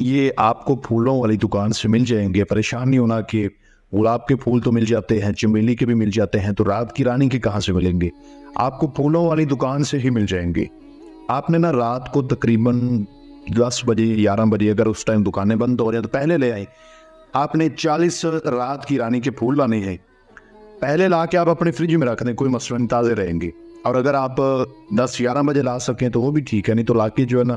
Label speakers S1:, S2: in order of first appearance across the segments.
S1: یہ آپ کو پھولوں والی دکان سے مل جائیں گے. پریشان نہیں ہونا کہ گلاب کے پھول تو مل جاتے ہیں, چمیلی کے بھی مل جاتے ہیں, تو رات کی رانی کے کہاں سے ملیں گے. آپ کو پھولوں والی دکان سے ہی مل جائیں گے. آپ نے نا رات کو تقریباً 10 بجے 11 بجے اگر اس ٹائم دکانیں بند ہو رہی ہیں تو پہلے لے آئیں. آپ نے 40 رات کی رانی کے پھول لانے ہیں, پہلے لا کے آپ اپنے فریج میں رکھ دیں, کوئی مسئلہ نہیں, تازے رہیں گے. اور اگر آپ 10-11 بجے لا سکیں تو وہ بھی ٹھیک ہے, نہیں تو لا کے جو ہے نا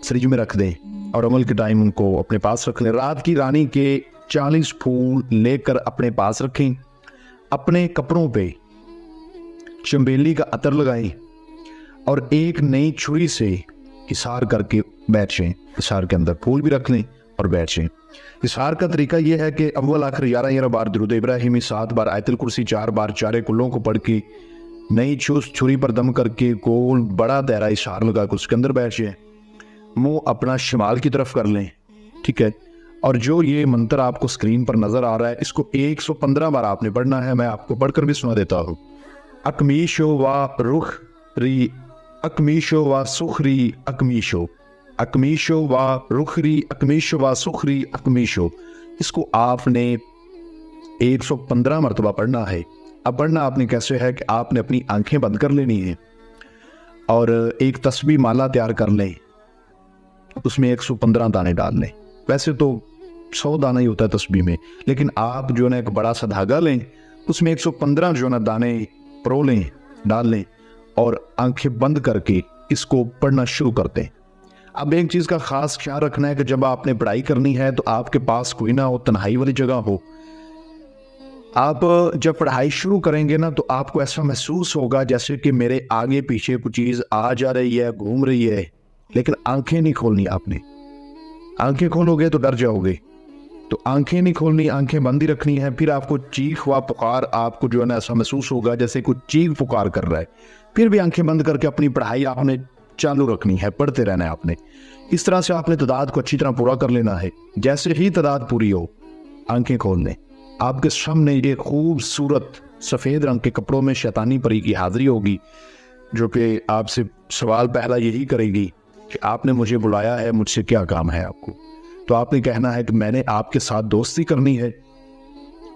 S1: فریج میں رکھ دیں اور عمل کے ٹائم ان کو اپنے پاس رکھ لیں. رات کی رانی کے 40 پھول لے کر اپنے پاس رکھیں. اپنے کپڑوں پہ چنبیلی کا عطر لگائیں اور ایک نئی چھری سے اثار کر کے بیٹھ جائیں. اثار کے اندر پھول بھی رکھ لیں اور بیٹھ جائیں. اثار کا طریقہ یہ ہے کہ اول آخر 11 بار درود ابراہیمی, 7 بار آیت الکرسی, 4 بار چارے کلوں کو پڑھ کے نئی چھری پر دم کر کے گول بڑا دائرہ اثار لگا کے اس کے اندر بیٹھ جائیں. منہ اپنا شمال کی طرف کر لیں, ٹھیک ہے. اور جو یہ منتر آپ کو اسکرین پر نظر آ رہا ہے, اس کو 115 بار آپ نے پڑھنا ہے. میں آپ کو پڑھ کر بھی سنا دیتا ہوں. اکمیشو و رخ ری اکمیشو و سخری اکمیشو, اکمیشو و رخری اکمیشو و سخری اکمیشو. اس کو آپ نے 115 مرتبہ پڑھنا ہے. اب پڑھنا آپ نے کیسے ہے کہ آپ نے اپنی آنکھیں بند کر لینی ہیں اور ایک تسبیح مالا تیار کر لیں, اس میں 115 دانے ڈال لیں. ویسے تو 100 دانہ ہی ہوتا ہے تسبیح میں, لیکن آپ جو ہے نا ایک بڑا سا دھاگا لیں, اس میں 115 جو ہے نا دانے پرو لیں, ڈال لیں اور آنکھیں بند کر کے اس کو پڑھنا شروع کر دیں. اب ایک چیز کا خاص خیال رکھنا ہے کہ جب آپ نے پڑھائی کرنی ہے تو آپ کے پاس کوئی نہ ہو, تنہائی والی جگہ ہو. آپ جب پڑھائی شروع کریں گے نا تو آپ کو ایسا محسوس ہوگا جیسے کہ میرے آگے پیچھے کچھ چیز آ جا رہی ہے, گھوم رہی ہے, لیکن آنکھیں نہیں کھولنی. آپ نے آنکھیں کھولو گے تو ڈر جاؤ گے, تو آنکھیں نہیں کھولنی, آنکھیں بند ہی رکھنی ہے. پھر آپ کو چیخ و پکار آپ کو جو ہے نا ایسا محسوس ہوگا جیسے کچھ چیخ پکار کر رہا ہے. پھر بھی آنکھیں بند کر کے اپنی پڑھائی آپ نے چالو رکھنی ہے, پڑھتے رہنا ہے آپ نے. اس طرح سے آپ نے تعداد کو اچھی طرح پورا کر لینا ہے. جیسے ہی تعداد پوری ہو آنکھیں کھول لیں. آپ کے سامنے یہ خوبصورت سفید رنگ کے کپڑوں میں شیطانی پری کی حاضری ہوگی, جو کہ آپ سے سوال پہلا یہی کرے گی کہ آپ نے مجھے بلایا ہے, مجھ سے کیا کام ہے آپ کو. تو آپ نے کہنا ہے کہ میں نے آپ کے ساتھ دوستی کرنی ہے,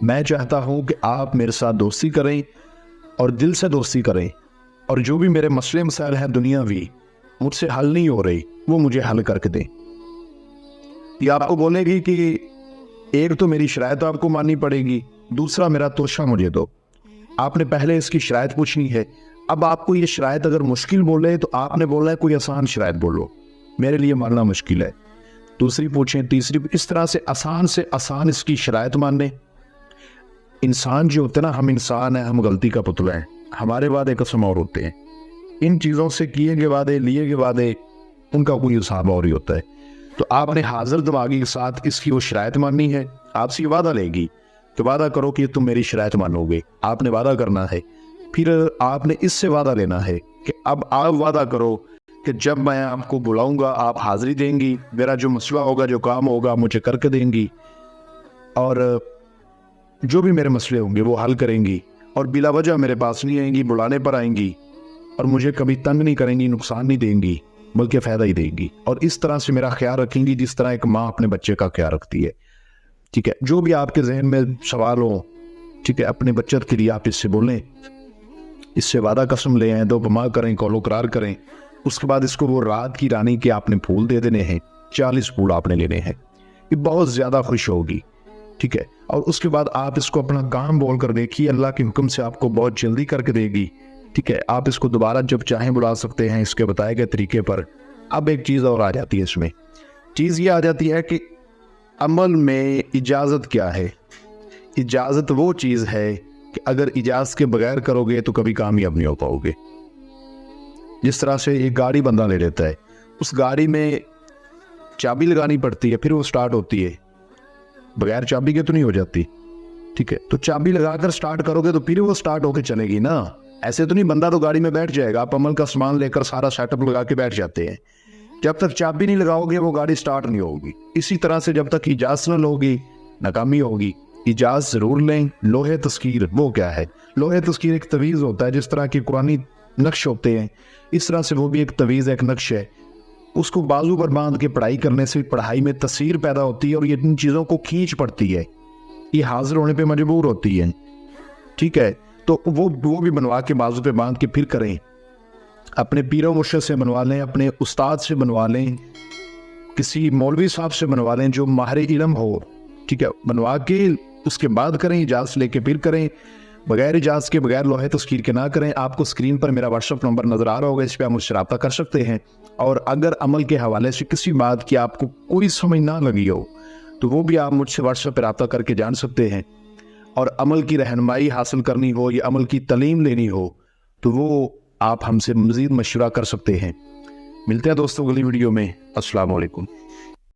S1: میں چاہتا ہوں کہ آپ میرے ساتھ دوستی کریں اور دل سے دوستی کریں, اور جو بھی میرے مسئلے مسائل ہیں دنیاوی مجھ سے حل نہیں ہو رہی وہ مجھے حل کر کے دیں. یہ آپ کو بولے گی کہ ایک تو میری شرائط آپ کو ماننی پڑے گی, دوسرا میرا توشہ مجھے دو. آپ نے پہلے اس کی شرائط پوچھنی ہے. اب آپ کو یہ شرائط اگر مشکل بولے تو آپ نے بولنا ہے کوئی آسان شرائط بولو, میرے لیے ماننا مشکل ہے. دوسری پوچھیں, تیسری, اس طرح سے آسان اس کی شرائط ماننے. انسان جو ہوتے ہیں نا, ہم انسان ہیں, ہم غلطی کا پتلا ہیں, ہمارے وعدے قسم اور ہوتے ہیں. ان چیزوں سے کیے گئے وعدے, لیے گئے وعدے, ان کا کوئی حساب اور ہی ہوتا ہے. تو آپ نے حاضر دماغی کے ساتھ اس کی وہ شرائط ماننی ہے. آپ سے یہ وعدہ لے گی کہ وعدہ کرو کہ تم میری شرائط مانو گے. آپ نے وعدہ کرنا ہے. پھر آپ نے اس سے وعدہ لینا ہے کہ اب آپ وعدہ کرو کہ جب میں آپ کو بلاؤں گا آپ حاضری دیں گی, میرا جو مسئلہ ہوگا, جو کام ہوگا مجھے کر کے دیں گی, اور جو بھی میرے مسئلے ہوں گے وہ حل کریں گی, اور بلا وجہ میرے پاس نہیں آئیں گی, بلانے پر آئیں گی, اور مجھے کبھی تنگ نہیں کریں گی, نقصان نہیں دیں گی, بلکہ فائدہ ہی دیں گی. اور اس طرح سے میرا خیال رکھیں گی جس طرح ایک ماں اپنے بچے کا خیال رکھتی ہے. ٹھیک ہے, جو بھی آپ کے ذہن میں سوال ہو, ٹھیک ہے, اپنے بچت کے لیے آپ اس سے بولیں, اس سے وعدہ قسم لے آئیں, دو بما کریں, قول قرار کریں. اس کے بعد اس کو وہ رات کی رانی کے آپ نے پھول دے دینے ہیں, 40 پھول آپ نے لینے ہیں. یہ بہت زیادہ خوش ہوگی. ٹھیک ہے, اور اس کے بعد آپ اس کو اپنا کام بول کر دیکھیے, اللہ کے حکم سے آپ کو بہت جلدی کر کے دے گی. ٹھیک ہے, آپ اس کو دوبارہ جب چاہیں بلا سکتے ہیں اس کے بتائے گئے طریقے پر. اب ایک چیز اور آ جاتی ہے اس میں, چیز یہ آ جاتی ہے کہ عمل میں اجازت کیا ہے. اجازت وہ چیز ہے کہ اگر اجازت کے بغیر کرو گے تو کبھی کامیاب نہیں ہو پاؤ گے. جس طرح سے ایک گاڑی بندہ لے لیتا ہے, اس گاڑی میں چابی لگانی پڑتی ہے, پھر وہ سٹارٹ ہوتی ہے, بغیر چابی کے تو نہیں ہو جاتی. ٹھیک ہے, تو چابی لگا کر سٹارٹ کرو گے تو پھر وہ سٹارٹ ہو کے چلے گی نا. ایسے تو نہیں, بندہ تو گاڑی میں بیٹھ جائے گا, آپ عمل کا سامان لے کر سارا سیٹ اپ لگا کے بیٹھ جاتے ہیں, جب تک چابی نہیں لگاؤ گے وہ گاڑی سٹارٹ نہیں ہوگی. اسی طرح سے جب تک اجازت نہ لوگی ناکامی ہوگی. اجازت ضرور لیں. لوہے تذکیر وہ کیا ہے؟ لوہے تذکیر ایک تویز ہوتا ہے, جس طرح کی قرآنی نقش ہوتے ہیں اس طرح سے وہ بھی ایک تویز, ایک نقش ہے. اس کو بازو پر باندھ کے پڑھائی کرنے سے پڑھائی میں تاثیر پیدا ہوتی ہے اور یہ ان چیزوں کو کھینچ پڑتی ہے، یہ حاضر ہونے پہ مجبور ہوتی ہے، ٹھیک ہے؟ تو وہ بھی بنوا کے بازو پہ باندھ کے پھر کریں، اپنے پیر و مرشد سے بنوا لیں، اپنے استاد سے بنوا لیں، کسی مولوی صاحب سے بنوا لیں جو ماہر علم ہو، ٹھیک ہے؟ بنوا کے اس کے بعد کریں، اجازت لے کے پھر کریں، بغیر اجازت کے، بغیر لوہے تسخیر کے نہ کریں۔ آپ کو اسکرین پر میرا واٹس ایپ نمبر نظر آ رہا ہوگا، اس پہ آپ مجھ سے رابطہ کر سکتے ہیں۔ اور اگر عمل کے حوالے سے کسی بات کی آپ کو کوئی سمجھ نہ لگی ہو تو وہ بھی آپ مجھ سے واٹس ایپ پہ رابطہ کر کے جان سکتے ہیں۔ اور عمل کی رہنمائی حاصل کرنی ہو یا عمل کی تعلیم لینی ہو تو وہ آپ ہم سے مزید مشورہ کر سکتے ہیں۔ ملتے ہیں دوستوں اگلی ویڈیو میں۔ السلام علیکم۔